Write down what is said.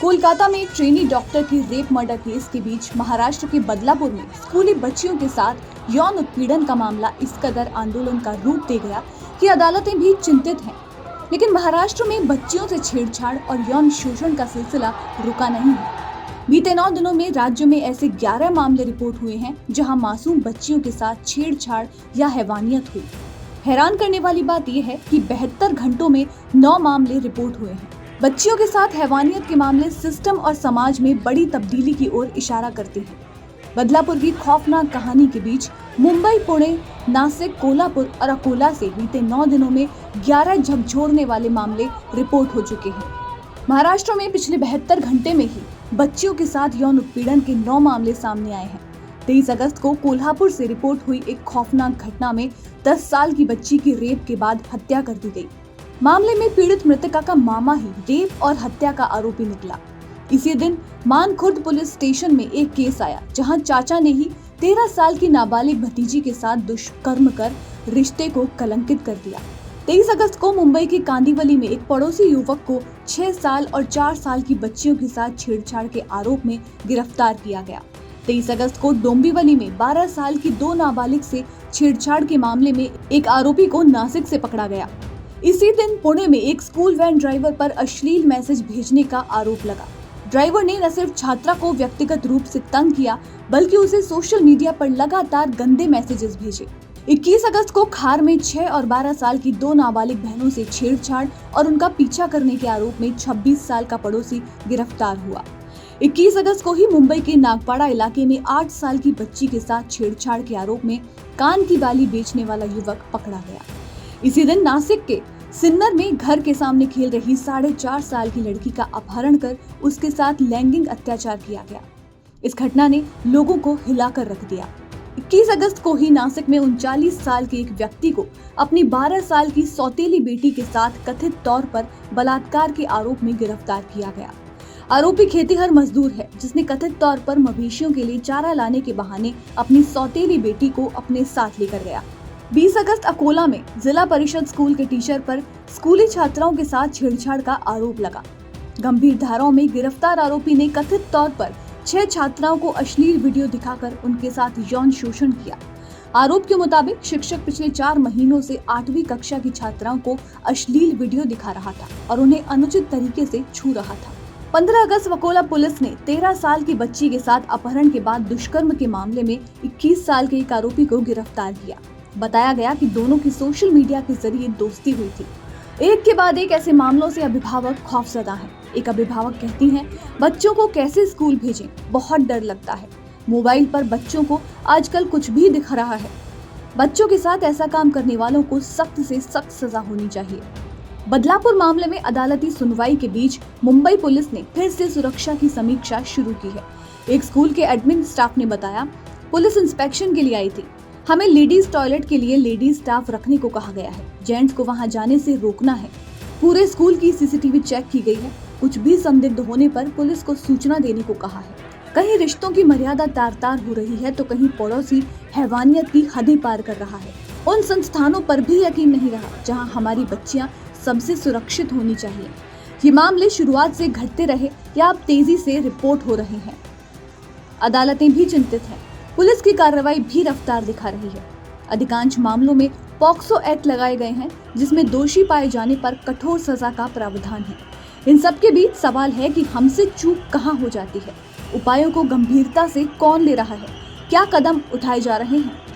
कोलकाता में एक trainee doctor की रेप मर्डर केस के बीच महाराष्ट्र के बदलापुर में स्कूली बच्चियों के साथ यौन उत्पीड़न का मामला इस कदर आंदोलन का रूप दे गया कि अदालतें भी चिंतित हैं। लेकिन महाराष्ट्र में बच्चियों से छेड़छाड़ और यौन शोषण का सिलसिला रुका नहीं है। बीते 9 दिनों में राज्य में ऐसे 11 मामले रिपोर्ट हुए हैं जहां मासूम बच्चियों के साथ छेड़छाड़ या हैवानियत हुई। हैरान करने वाली बात यह है कि 72 घंटों में 9 मामले रिपोर्ट हुए हैं। बच्चियों के साथ हैवानियत के मामले सिस्टम और समाज में बड़ी तब्दीली की ओर इशारा करते हैं। बदलापुर की खौफनाक कहानी के बीच मुंबई, पुणे, नासिक, कोल्हापुर और अकोला से बीते 9 दिनों में 11 झकझोरने वाले मामले रिपोर्ट हो चुके हैं। महाराष्ट्र में पिछले 72 घंटे में ही बच्चियों के साथ यौन उत्पीड़न के 9 मामले सामने आए हैं। 23 अगस्त को कोल्हापुर से रिपोर्ट हुई एक खौफनाक घटना में 10 साल की बच्ची की रेप के बाद हत्या कर दी गई। मामले में पीड़ित मृतका का मामा ही रेप और हत्या का आरोपी निकला। इसी दिन मानखुर्द पुलिस स्टेशन में एक केस आया जहां चाचा ने ही 13 साल की नाबालिग भतीजी के साथ दुष्कर्म कर रिश्ते को कलंकित कर दिया। 23 अगस्त को मुंबई के कांदिवली में एक पड़ोसी युवक को 6 साल और 4 साल की बच्चियों के साथ छेड़छाड़ के आरोप में गिरफ्तार किया गया। 23 अगस्त को डोंबिवली में 12 साल की 2 नाबालिग से छेड़छाड़ के मामले में एक आरोपी को नासिक से पकड़ा गया। इसी दिन पुणे में एक स्कूल वैन ड्राइवर पर अश्लील मैसेज भेजने का आरोप लगा। ड्राइवर ने न सिर्फ छात्रा को व्यक्तिगत रूप से तंग किया बल्कि उसे सोशल मीडिया पर लगातार गंदे मैसेजेस भेजे। 21 अगस्त को खार में 6 और 12 साल की 2 नाबालिग बहनों से छेड़छाड़ और उनका पीछा करने के आरोप में 26 साल का पड़ोसी गिरफ्तार हुआ। 21 अगस्त को ही मुंबई के नागपाड़ा इलाके में 8 साल की बच्ची के साथ छेड़छाड़ के आरोप में कान की बाली बेचने वाला युवक पकड़ा गया। इसी दिन नासिक के सिन्नर में घर के सामने खेल रही 4.5 साल की लड़की का अपहरण कर उसके साथ लैंगिक अत्याचार किया गया। इस घटना ने लोगों को हिलाकर रख दिया। 21 अगस्त को ही नासिक में 39 साल के एक व्यक्ति को अपनी 12 साल की सौतेली बेटी के साथ कथित तौर पर बलात्कार के आरोप में गिरफ्तार किया गया। आरोपी खेतीहर मजदूर है जिसने कथित तौर पर मवेशियों के लिए चारा लाने के बहाने अपनी सौतेली बेटी को अपने साथ लेकर गया। 20 अगस्त अकोला में जिला परिषद स्कूल के टीचर पर स्कूली छात्राओं के साथ छेड़छाड़ का आरोप लगा। गंभीर धाराओं में गिरफ्तार आरोपी ने कथित तौर पर 6 छात्राओं को अश्लील वीडियो दिखाकर उनके साथ यौन शोषण किया। आरोप के मुताबिक शिक्षक पिछले 4 महीनों से 8वीं कक्षा की छात्राओं को अश्लील वीडियो दिखा रहा था और उन्हें अनुचित तरीके से छू रहा था। 15 अगस्त अकोला पुलिस ने 13 साल की बच्ची के साथ अपहरण के बाद दुष्कर्म के मामले में 21 साल के एक आरोपी को गिरफ्तार किया। बताया गया कि दोनों की सोशल मीडिया के जरिए दोस्ती हुई थी। एक के बाद एक ऐसे मामलों से अभिभावक खौफजदा हैं। एक अभिभावक कहती हैं, बच्चों को कैसे स्कूल भेजें, बहुत डर लगता है। मोबाइल पर बच्चों को आजकल कुछ भी दिख रहा है। बच्चों के साथ ऐसा काम करने वालों को सख्त से सख्त सजा होनी चाहिए। बदलापुर मामले में अदालती सुनवाई के बीच मुंबई पुलिस ने फिर से सुरक्षा की समीक्षा शुरू की है। एक स्कूल के एडमिन स्टाफ ने बताया, पुलिस इंस्पेक्शन के लिए आई थी। हमें लेडीज टॉयलेट के लिए लेडीज स्टाफ रखने को कहा गया है। जेंट्स को वहां जाने से रोकना है। पूरे स्कूल की सीसीटीवी चेक की गई है। कुछ भी संदिग्ध होने पर पुलिस को सूचना देने को कहा है। कहीं रिश्तों की मर्यादा तार-तार हो रही है तो कहीं पड़ोसी हैवानियत की हदें पार कर रहा है। उन संस्थानों पर भी यकीन नहीं रहा जहां हमारी बच्चियां सबसे सुरक्षित होनी चाहिए। ये मामले शुरुआत से घटते रहे या अब तेजी से रिपोर्ट हो रहे हैं। अदालतें भी चिंतित हैं। पुलिस की कार्रवाई भी रफ्तार दिखा रही है। अधिकांश मामलों में पॉक्सो एक्ट लगाए गए हैं जिसमें दोषी पाए जाने पर कठोर सजा का प्रावधान है। इन सब के बीच सवाल है कि हमसे चूक कहां हो जाती है। उपायों को गंभीरता से कौन ले रहा है? क्या कदम उठाए जा रहे हैं?